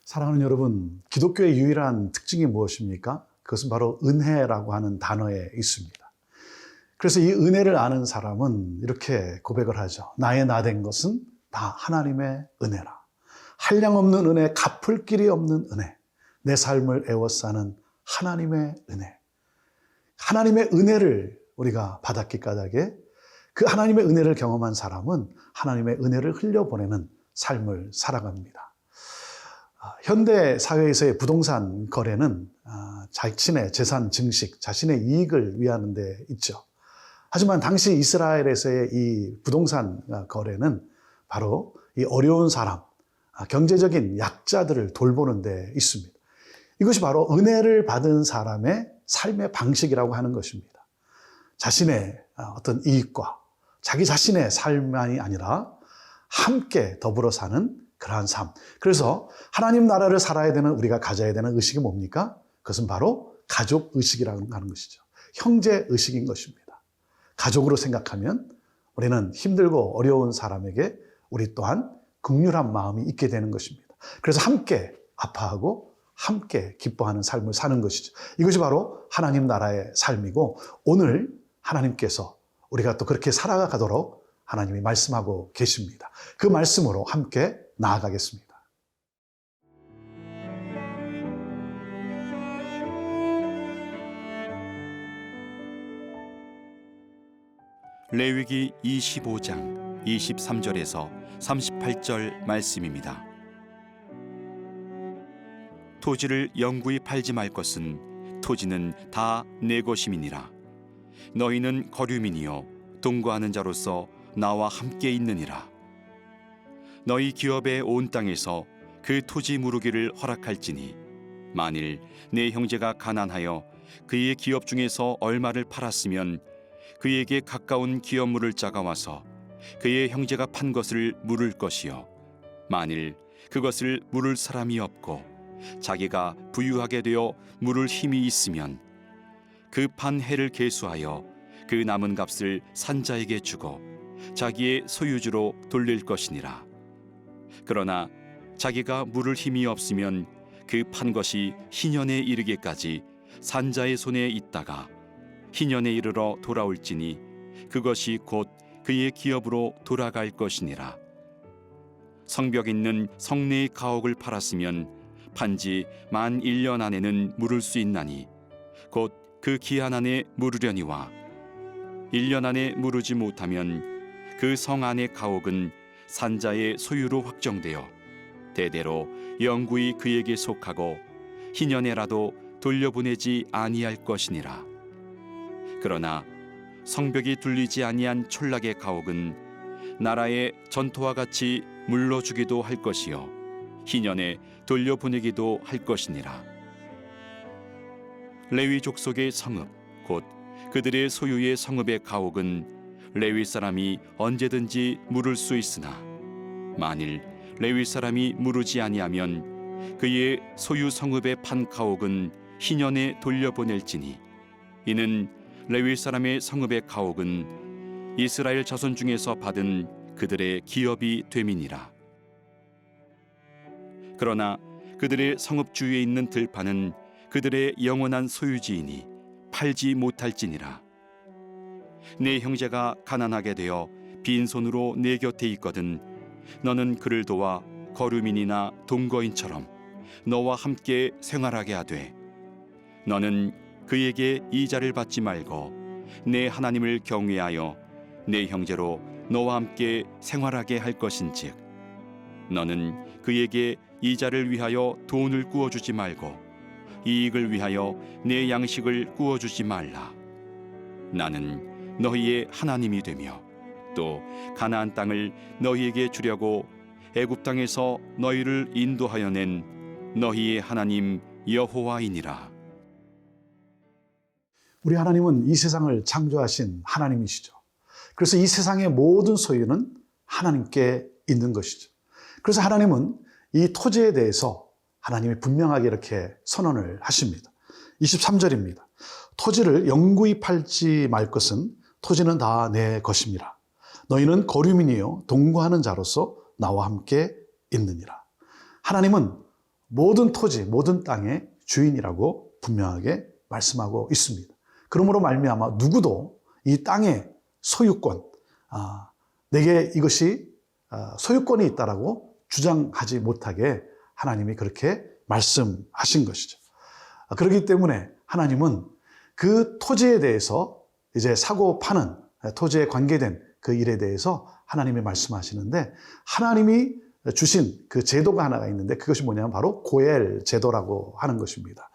사랑하는 여러분, 기독교의 유일한 특징이 무엇입니까? 그것은 바로 은혜라고 하는 단어에 있습니다. 그래서 이 은혜를 아는 사람은 이렇게 고백을 하죠. 나의 나 된 것은 다 하나님의 은혜라. 한량없는 은혜, 갚을 길이 없는 은혜. 내 삶을 애워싸는 하나님의 은혜. 하나님의 은혜를 우리가 받았기 까닭에 그 하나님의 은혜를 경험한 사람은 하나님의 은혜를 흘려보내는 삶을 살아갑니다. 현대 사회에서의 부동산 거래는 자신의 재산 증식, 자신의 이익을 위하는 데 있죠. 하지만 당시 이스라엘에서의 이 부동산 거래는 바로 이 어려운 사람, 경제적인 약자들을 돌보는 데 있습니다. 이것이 바로 은혜를 받은 사람의 삶의 방식이라고 하는 것입니다. 자신의 어떤 이익과 자기 자신의 삶만이 아니라 함께 더불어 사는 그러한 삶. 그래서 하나님 나라를 살아야 되는 우리가 가져야 되는 의식이 뭡니까? 그것은 바로 가족 의식이라고 하는 것이죠. 형제 의식인 것입니다. 가족으로 생각하면 우리는 힘들고 어려운 사람에게 우리 또한 긍휼한 마음이 있게 되는 것입니다. 그래서 함께 아파하고 함께 기뻐하는 삶을 사는 것이죠. 이것이 바로 하나님 나라의 삶이고 오늘 하나님께서 우리가 또 그렇게 살아가도록 하나님이 말씀하고 계십니다. 그 말씀으로 함께 나아가겠습니다. 레위기 25장 23절에서 38절 말씀입니다. 토지를 영구히 팔지 말 것은 토지는 다 내 것임이니라. 너희는 거류민이요 동거하는 자로서 나와 함께 있느니라. 너희 기업의 온 땅에서 그 토지 무르기를 허락할지니 만일 내 형제가 가난하여 그의 기업 중에서 얼마를 팔았으면 그에게 가까운 기업 물을 자가 와서 그의 형제가 판 것을 물을 것이요 만일 그것을 물을 사람이 없고 자기가 부유하게 되어 물을 힘이 있으면 그 판 해를 계수하여 그 남은 값을 산자에게 주고 자기의 소유주로 돌릴 것이니라. 그러나 자기가 물을 힘이 없으면 그 판 것이 희년에 이르기까지 산자의 손에 있다가 희년에 이르러 돌아올지니 그것이 곧 그의 기업으로 돌아갈 것이니라. 성벽 있는 성내의 가옥을 팔았으면 판지 만 1년 안에는 물을 수 있나니 곧 그 기한 안에 물으려니와 1년 안에 물으지 못하면 그 성 안의 가옥은 산자의 소유로 확정되어 대대로 영구히 그에게 속하고 희년에라도 돌려보내지 아니할 것이니라. 그러나 성벽이 둘리지 아니한 촌락의 가옥은 나라의 전토와 같이 물러주기도 할 것이요 희년에 돌려보내기도 할 것이니라. 레위 족속의 성읍 곧 그들의 소유의 성읍의 가옥은 레위 사람이 언제든지 물을 수 있으나 만일 레위 사람이 물으지 아니하면 그의 소유 성읍의 판 가옥은 희년에 돌려보낼지니 이는 레위 사람의 성읍의 가옥은 이스라엘 자손 중에서 받은 그들의 기업이 됨이니라. 그러나 그들의 성읍 주위에 있는 들판은 그들의 영원한 소유지이니 팔지 못할지니라. 내 형제가 가난하게 되어 빈손으로 내 곁에 있거든 너는 그를 도와 거류민이나 동거인처럼 너와 함께 생활하게 하되 너는 그에게 이자를 받지 말고 내 하나님을 경외하여 내 형제로 너와 함께 생활하게 할 것인즉 너는 그에게 이자를 위하여 돈을 구워주지 말고 이익을 위하여 내 양식을 구워주지 말라. 나는 너희의 하나님이 되며 또 가나안 땅을 너희에게 주려고 애굽 땅에서 너희를 인도하여 낸 너희의 하나님 여호와이니라. 우리 하나님은 이 세상을 창조하신 하나님이시죠. 그래서 이 세상의 모든 소유는 하나님께 있는 것이죠. 그래서 하나님은 이 토지에 대해서 하나님이 분명하게 이렇게 선언을 하십니다. 23절입니다. 토지를 영구히 팔지 말 것은 토지는 다 내 것임이라. 너희는 거류민이요 동거하는 자로서 나와 함께 있느니라. 하나님은 모든 토지, 모든 땅의 주인이라고 분명하게 말씀하고 있습니다. 그러므로 말미암아 누구도 이 땅의 소유권, 내게 이것이 소유권이 있다라고 주장하지 못하게 하나님이 그렇게 말씀하신 것이죠. 그렇기 때문에 하나님은 그 토지에 대해서 이제 사고 파는 토지에 관계된 그 일에 대해서 하나님이 말씀하시는데, 하나님이 주신 그 제도가 하나가 있는데 그것이 뭐냐면 바로 고엘 제도라고 하는 것입니다.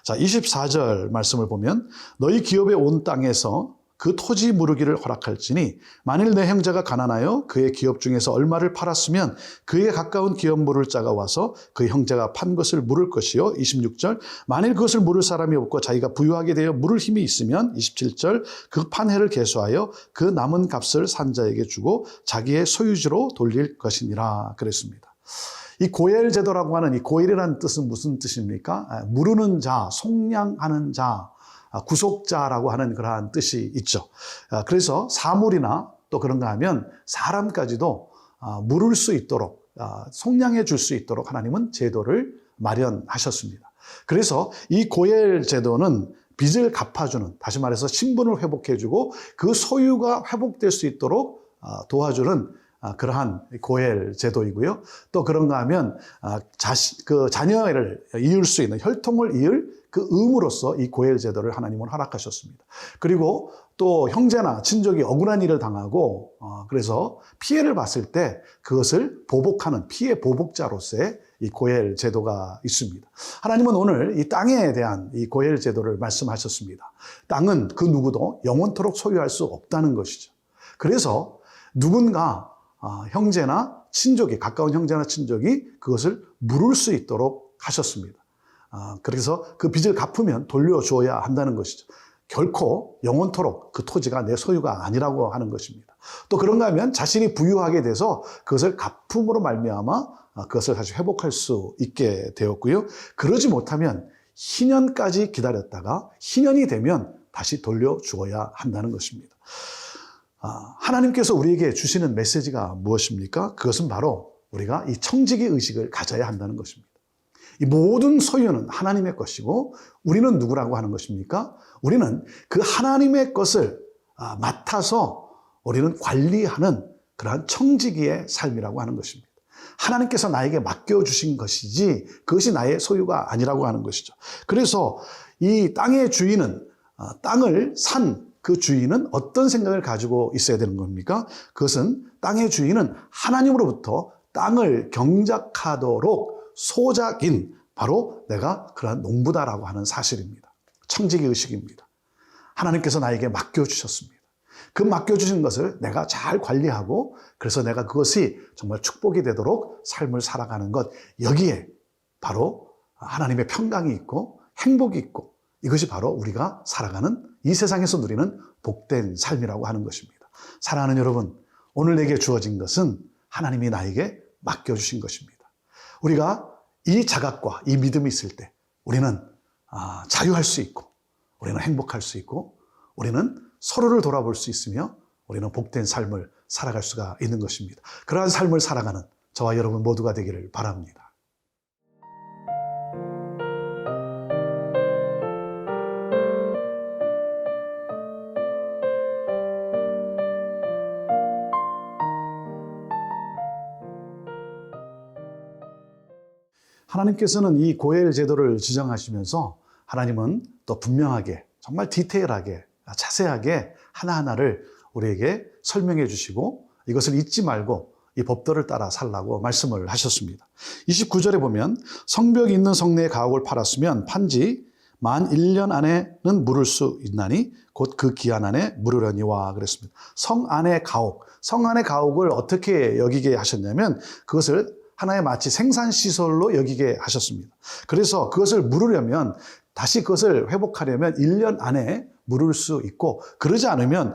자, 24절 말씀을 보면 너희 기업의 온 땅에서 그 토지 무르기를 허락할지니 만일 내 형제가 가난하여 그의 기업 중에서 얼마를 팔았으면 그에게 가까운 기업 물을 자가 와서 그 형제가 판 것을 물을 것이요. 26절 만일 그것을 물을 사람이 없고 자기가 부유하게 되어 물을 힘이 있으면 27절 그 판 해를 계수하여 그 남은 값을 산 자에게 주고 자기의 소유지로 돌릴 것이니라 그랬습니다. 이 고엘 제도라고 하는 이 고엘이라는 뜻은 무슨 뜻입니까? 무르는 자, 속량하는 자, 구속자라고 하는 그러한 뜻이 있죠. 그래서 사물이나 또 그런가 하면 사람까지도 물을 수 있도록, 속량해 줄 수 있도록 하나님은 제도를 마련하셨습니다. 그래서 이 고엘 제도는 빚을 갚아주는, 다시 말해서 신분을 회복해주고 그 소유가 회복될 수 있도록 도와주는 그러한 고엘 제도이고요. 또 그런가 하면 그 자녀를 이을 수 있는, 혈통을 이을 그 의무로서 이 고엘 제도를 하나님은 허락하셨습니다. 그리고 또 형제나 친족이 억울한 일을 당하고 그래서 피해를 봤을 때 그것을 보복하는 피해 보복자로서의 이 고엘 제도가 있습니다. 하나님은 오늘 이 땅에 대한 이 고엘 제도를 말씀하셨습니다. 땅은 그 누구도 영원토록 소유할 수 없다는 것이죠. 그래서 누군가 형제나 친족이, 가까운 형제나 친족이 그것을 물을 수 있도록 하셨습니다. 그래서 그 빚을 갚으면 돌려주어야 한다는 것이죠. 결코 영원토록 그 토지가 내 소유가 아니라고 하는 것입니다. 또 그런가 하면 자신이 부유하게 돼서 그것을 갚음으로 말미암아 그것을 다시 회복할 수 있게 되었고요. 그러지 못하면 희년까지 기다렸다가 희년이 되면 다시 돌려주어야 한다는 것입니다. 하나님께서 우리에게 주시는 메시지가 무엇입니까? 그것은 바로 우리가 이 청지기 의식을 가져야 한다는 것입니다. 이 모든 소유는 하나님의 것이고 우리는 누구라고 하는 것입니까? 우리는 그 하나님의 것을 맡아서 우리는 관리하는 그러한 청지기의 삶이라고 하는 것입니다. 하나님께서 나에게 맡겨주신 것이지 그것이 나의 소유가 아니라고 하는 것이죠. 그래서 이 땅의 주인은, 땅을 산 그 주인은 어떤 생각을 가지고 있어야 되는 겁니까? 그것은 땅의 주인은 하나님으로부터 땅을 경작하도록 소작인 바로 내가 그러한 농부다라고 하는 사실입니다. 청지기 의식입니다. 하나님께서 나에게 맡겨주셨습니다. 그 맡겨주신 것을 내가 잘 관리하고 그래서 내가 그것이 정말 축복이 되도록 삶을 살아가는 것, 여기에 바로 하나님의 평강이 있고 행복이 있고 이것이 바로 우리가 살아가는 이 세상에서 누리는 복된 삶이라고 하는 것입니다. 사랑하는 여러분, 오늘 내게 주어진 것은 하나님이 나에게 맡겨주신 것입니다. 우리가 이 자각과 이 믿음이 있을 때 우리는 자유할 수 있고 우리는 행복할 수 있고 우리는 서로를 돌아볼 수 있으며 우리는 복된 삶을 살아갈 수가 있는 것입니다. 그러한 삶을 살아가는 저와 여러분 모두가 되기를 바랍니다. 하나님께서는 이 고엘 제도를 지정하시면서 하나님은 또 분명하게, 정말 디테일하게, 자세하게 하나하나를 우리에게 설명해 주시고 이것을 잊지 말고 이 법도를 따라 살라고 말씀을 하셨습니다. 29절에 보면 성벽이 있는 성내의 가옥을 팔았으면 판지 만 1년 안에는 물을 수 있나니 곧 그 기한 안에 물으려니와 그랬습니다. 성 안의 가옥, 성 안의 가옥을 어떻게 여기게 하셨냐면 그것을 하나의 마치 생산시설로 여기게 하셨습니다. 그래서 그것을 물으려면 다시 그것을 회복하려면 1년 안에 물을 수 있고 그러지 않으면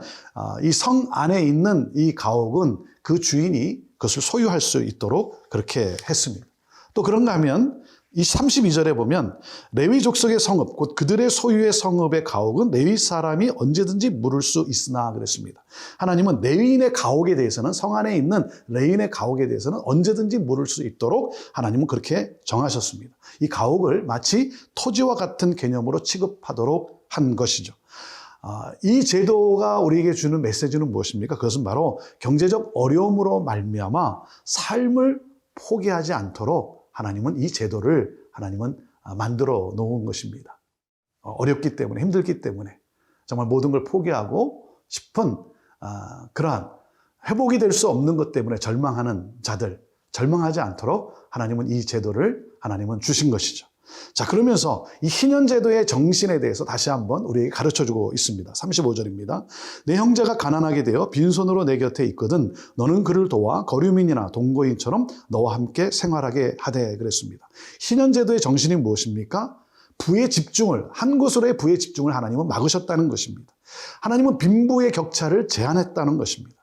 이 성 안에 있는 이 가옥은 그 주인이 그것을 소유할 수 있도록 그렇게 했습니다. 또 그런가 하면 이 32절에 보면 레위 족속의 성읍 곧 그들의 소유의 성읍의 가옥은 레위 사람이 언제든지 물을 수 있으나 그랬습니다. 하나님은 레위인의 가옥에 대해서는, 성 안에 있는 레위인의 가옥에 대해서는 언제든지 물을 수 있도록 하나님은 그렇게 정하셨습니다. 이 가옥을 마치 토지와 같은 개념으로 취급하도록 한 것이죠. 이 제도가 우리에게 주는 메시지는 무엇입니까? 그것은 바로 경제적 어려움으로 말미암아 삶을 포기하지 않도록 하나님은 이 제도를 만들어 놓은 것입니다. 어렵기 때문에, 힘들기 때문에 정말 모든 걸 포기하고 싶은 그러한 회복이 될 수 없는 것 때문에 절망하는 자들, 절망하지 않도록 하나님은 이 제도를 주신 것이죠. 자, 그러면서 이 희년제도의 정신에 대해서 다시 한번 우리에게 가르쳐주고 있습니다. 35절입니다. 내 형제가 가난하게 되어 빈손으로 내 곁에 있거든 너는 그를 도와 거류민이나 동거인처럼 너와 함께 생활하게 하되 그랬습니다. 희년제도의 정신이 무엇입니까? 부의 집중을, 한 곳으로의 부의 집중을 하나님은 막으셨다는 것입니다. 하나님은 빈부의 격차를 제한했다는 것입니다.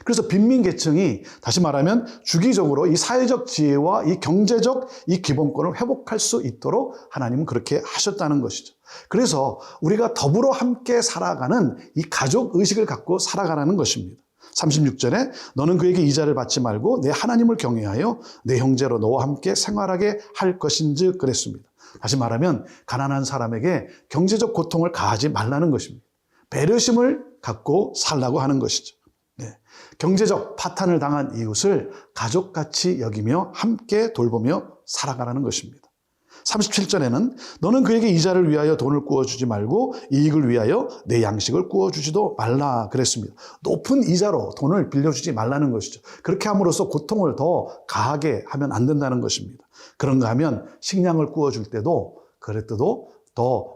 그래서 빈민 계층이 다시 말하면 주기적으로 이 사회적 지혜와 이 경제적 이 기본권을 회복할 수 있도록 하나님은 그렇게 하셨다는 것이죠. 그래서 우리가 더불어 함께 살아가는 이 가족 의식을 갖고 살아가라는 것입니다. 36절에 너는 그에게 이자를 받지 말고 내 하나님을 경외하여 내 형제로 너와 함께 생활하게 할 것인즉 그랬습니다. 다시 말하면 가난한 사람에게 경제적 고통을 가하지 말라는 것입니다. 배려심을 갖고 살라고 하는 것이죠. 경제적 파탄을 당한 이웃을 가족같이 여기며 함께 돌보며 살아가라는 것입니다. 37절에는 너는 그에게 이자를 위하여 돈을 구워주지 말고 이익을 위하여 내 양식을 구워주지도 말라 그랬습니다. 높은 이자로 돈을 빌려주지 말라는 것이죠. 그렇게 함으로써 고통을 더 가하게 하면 안 된다는 것입니다. 그런가 하면 식량을 구워줄 때도 그랬더도 더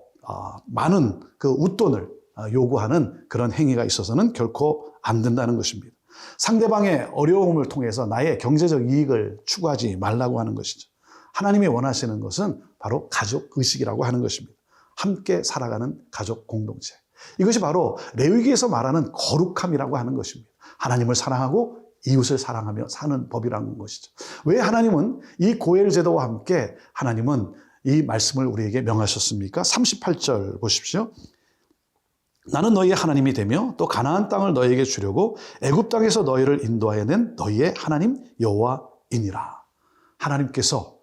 많은 그 웃돈을 요구하는 그런 행위가 있어서는 결코 안 된다는 것입니다. 상대방의 어려움을 통해서 나의 경제적 이익을 추구하지 말라고 하는 것이죠. 하나님이 원하시는 것은 바로 가족 의식이라고 하는 것입니다. 함께 살아가는 가족 공동체. 이것이 바로 레위기에서 말하는 거룩함이라고 하는 것입니다. 하나님을 사랑하고 이웃을 사랑하며 사는 법이라는 것이죠. 왜 하나님은 이 고엘 제도와 함께 하나님은 이 말씀을 우리에게 명하셨습니까? 38절 보십시오. 나는 너희의 하나님이 되며 또 가나안 땅을 너희에게 주려고 애굽 땅에서 너희를 인도하여 낸 너희의 하나님 여호와이니라. 하나님께서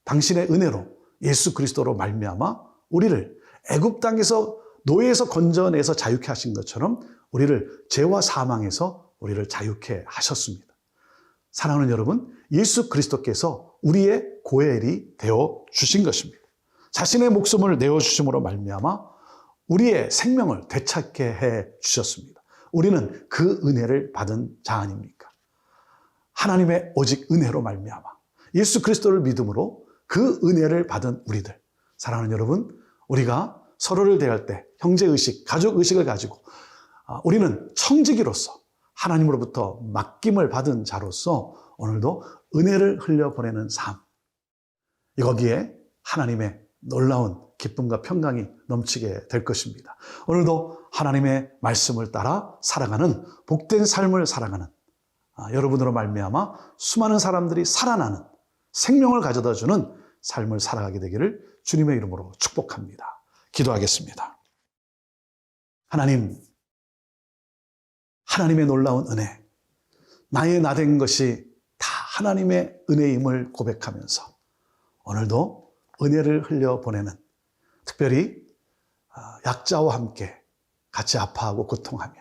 당신의 은혜로 예수 그리스도로 말미암아 우리를 애굽 땅에서 노예에서 건져내서 자유케 하신 것처럼 우리를 죄와 사망에서 우리를 자유케 하셨습니다. 사랑하는 여러분, 예수 그리스도께서 우리의 고엘이 되어 주신 것입니다. 자신의 목숨을 내어주심으로 말미암아 우리의 생명을 되찾게 해 주셨습니다. 우리는 그 은혜를 받은 자 아닙니까? 하나님의 오직 은혜로 말미암아 예수 그리스도를 믿음으로 그 은혜를 받은 우리들, 사랑하는 여러분, 우리가 서로를 대할 때 형제의식, 가족의식을 가지고 우리는 청지기로서 하나님으로부터 맡김을 받은 자로서 오늘도 은혜를 흘려보내는 삶, 거기에 하나님의 놀라운 기쁨과 평강이 넘치게 될 것입니다. 오늘도 하나님의 말씀을 따라 살아가는 복된 삶을 살아가는 여러분으로 말미암아 수많은 사람들이 살아나는 생명을 가져다주는 삶을 살아가게 되기를 주님의 이름으로 축복합니다. 기도하겠습니다. 하나님, 하나님의 놀라운 은혜, 나의 나된 것이 다 하나님의 은혜임을 고백하면서 오늘도 은혜를 흘려보내는, 특별히 약자와 함께 같이 아파하고 고통하며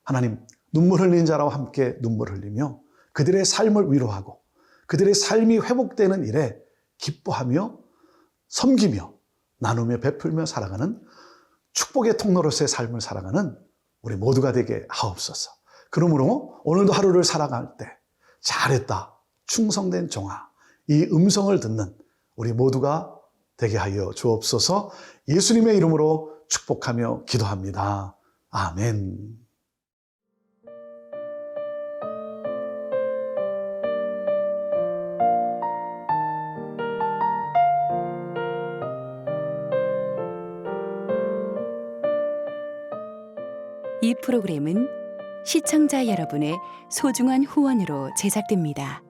하나님 눈물 흘린 자라와 함께 눈물 흘리며 그들의 삶을 위로하고 그들의 삶이 회복되는 일에 기뻐하며 섬기며 나누며 베풀며 살아가는 축복의 통로로서의 삶을 살아가는 우리 모두가 되게 하옵소서. 그러므로 오늘도 하루를 살아갈 때 잘했다, 충성된 종아, 이 음성을 듣는 우리 모두가 되게 하여 주옵소서. 예수님의 이름으로 축복하며 기도합니다. 아멘. 이 프로그램은 시청자 여러분의 소중한 후원으로 제작됩니다.